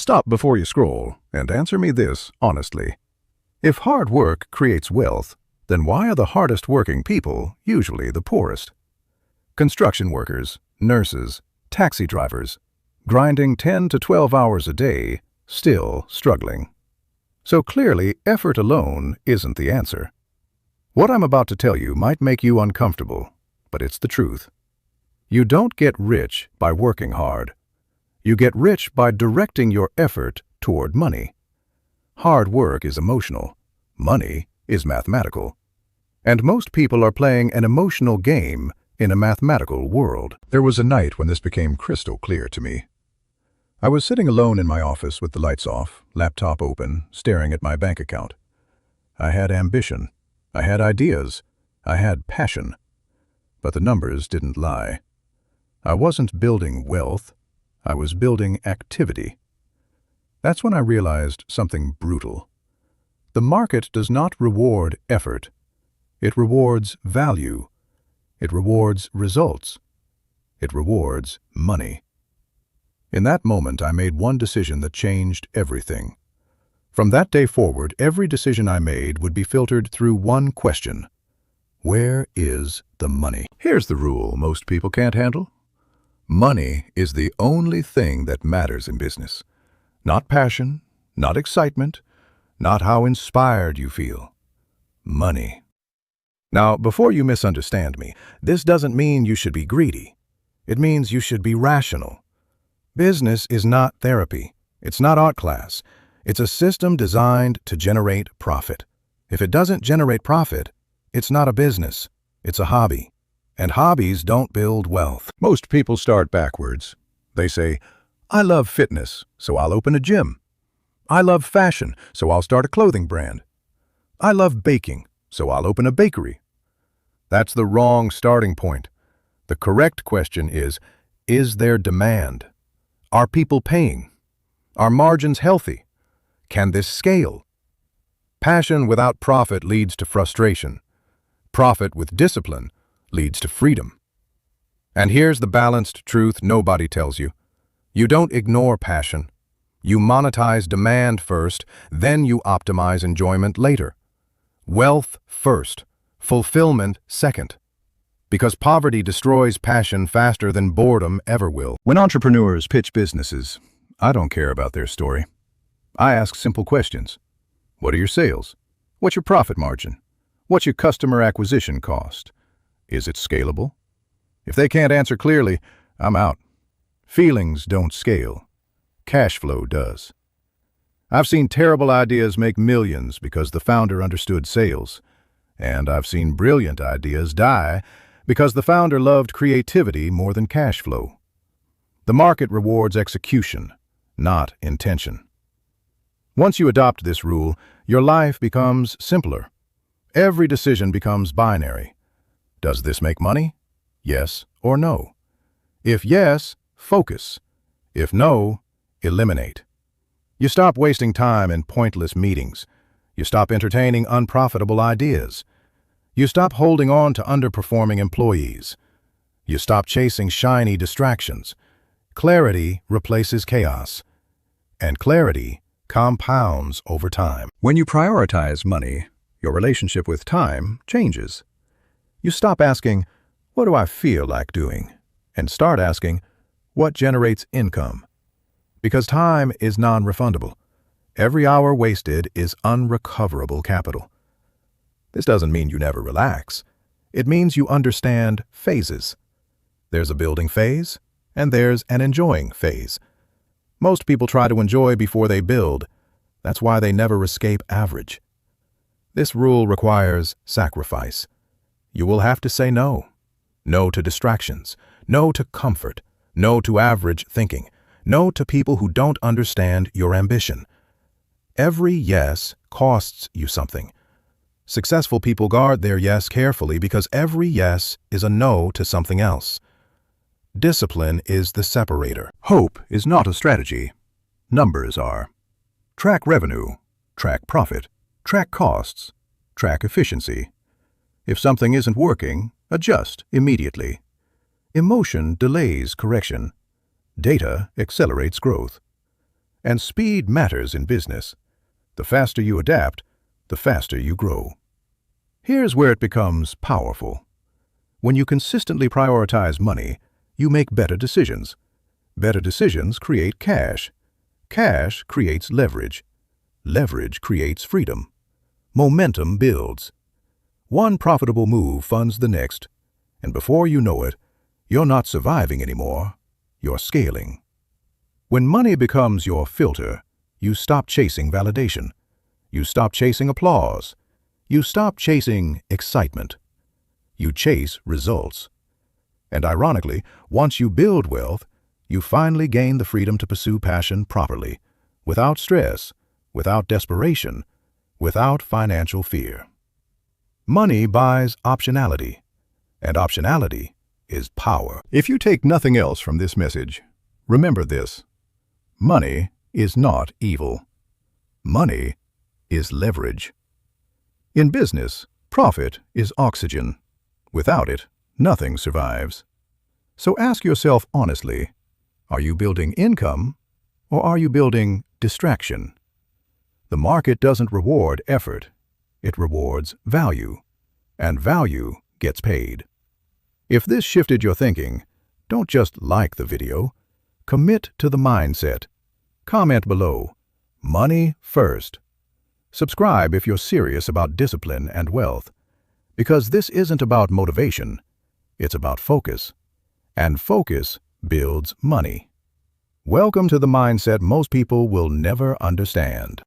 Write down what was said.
Stop before you scroll and answer me this honestly. If hard work creates wealth, then why are the hardest working people usually the poorest? Construction workers, nurses, taxi drivers, grinding 10 to 12 hours a day, still struggling. So clearly, effort alone isn't the answer. What I'm about to tell you might make you uncomfortable, but it's the truth. You don't get rich by working hard. You get rich by directing your effort toward money. Hard work is emotional. Money is mathematical. And most people are playing an emotional game in a mathematical world. There was a night when this became crystal clear to me. I was sitting alone in my office with the lights off, laptop open, staring at my bank account. I had ambition. I had ideas. I had passion. But the numbers didn't lie. I wasn't building wealth. I was building activity. That's when I realized something brutal. The market does not reward effort. It rewards value. It rewards results. It rewards money. In that moment, I made one decision that changed everything. From that day forward, every decision I made would be filtered through one question. Where is the money? Here's the rule most people can't handle. Money is the only thing that matters in business. Not passion, not excitement, not how inspired you feel. Money. Now, before you misunderstand me, this doesn't mean you should be greedy. It means you should be rational. Business is not therapy. It's not art class. It's a system designed to generate profit. If it doesn't generate profit, it's not a business. It's a hobby. And hobbies don't build wealth. Most people start backwards. They say, I love fitness, so I'll open a gym. I love fashion, so I'll start a clothing brand. I love baking, so I'll open a bakery. That's the wrong starting point. The correct question is there demand? Are people paying? Are margins healthy? Can this scale? Passion without profit leads to frustration. Profit with discipline leads to freedom. And here's the balanced truth nobody tells you. You don't ignore passion. You monetize demand first, then you optimize enjoyment later. Wealth first, fulfillment second. Because poverty destroys passion faster than boredom ever will. When entrepreneurs pitch businesses, I don't care about their story. I ask simple questions. What are your sales? What's your profit margin? What's your customer acquisition cost? Is it scalable? If they can't answer clearly, I'm out. Feelings don't scale. Cash flow does. I've seen terrible ideas make millions because the founder understood sales. And I've seen brilliant ideas die because the founder loved creativity more than cash flow. The market rewards execution, not intention. Once you adopt this rule, your life becomes simpler. Every decision becomes binary. Does this make money? Yes or no? If yes, focus. If no, eliminate. You stop wasting time in pointless meetings. You stop entertaining unprofitable ideas. You stop holding on to underperforming employees. You stop chasing shiny distractions. Clarity replaces chaos. And clarity compounds over time. When you prioritize money, your relationship with time changes. You stop asking, what do I feel like doing? And start asking, what generates income? Because time is non-refundable. Every hour wasted is unrecoverable capital. This doesn't mean you never relax. It means you understand phases. There's a building phase, and there's an enjoying phase. Most people try to enjoy before they build. That's why they never escape average. This rule requires sacrifice. You will have to say no. No to distractions. No to comfort. No to average thinking. No to people who don't understand your ambition. Every yes costs you something. Successful people guard their yes carefully because every yes is a no to something else. Discipline is the separator. Hope is not a strategy. Numbers are. Track revenue, track profit, track costs, track efficiency. If something isn't working, adjust immediately. Emotion delays correction. Data accelerates growth. And speed matters in business. The faster you adapt, the faster you grow. Here's where it becomes powerful. When you consistently prioritize money, you make better decisions. Better decisions create cash. Cash creates leverage. Leverage creates freedom. Momentum builds. One profitable move funds the next, and before you know it, you're not surviving anymore, you're scaling. When money becomes your filter, you stop chasing validation. You stop chasing applause. You stop chasing excitement. You chase results. And ironically, once you build wealth, you finally gain the freedom to pursue passion properly, without stress, without desperation, without financial fear. Money buys optionality, and optionality is power. If you take nothing else from this message, remember this: money is not evil. Money is leverage. In business, profit is oxygen. Without it, nothing survives. So ask yourself honestly, are you building income or are you building distraction? The market doesn't reward effort, it rewards value, and value gets paid. If this shifted your thinking, don't just like the video, commit to the mindset. Comment below, money first. Subscribe if you're serious about discipline and wealth, because this isn't about motivation, it's about focus, and focus builds money. Welcome to the mindset most people will never understand.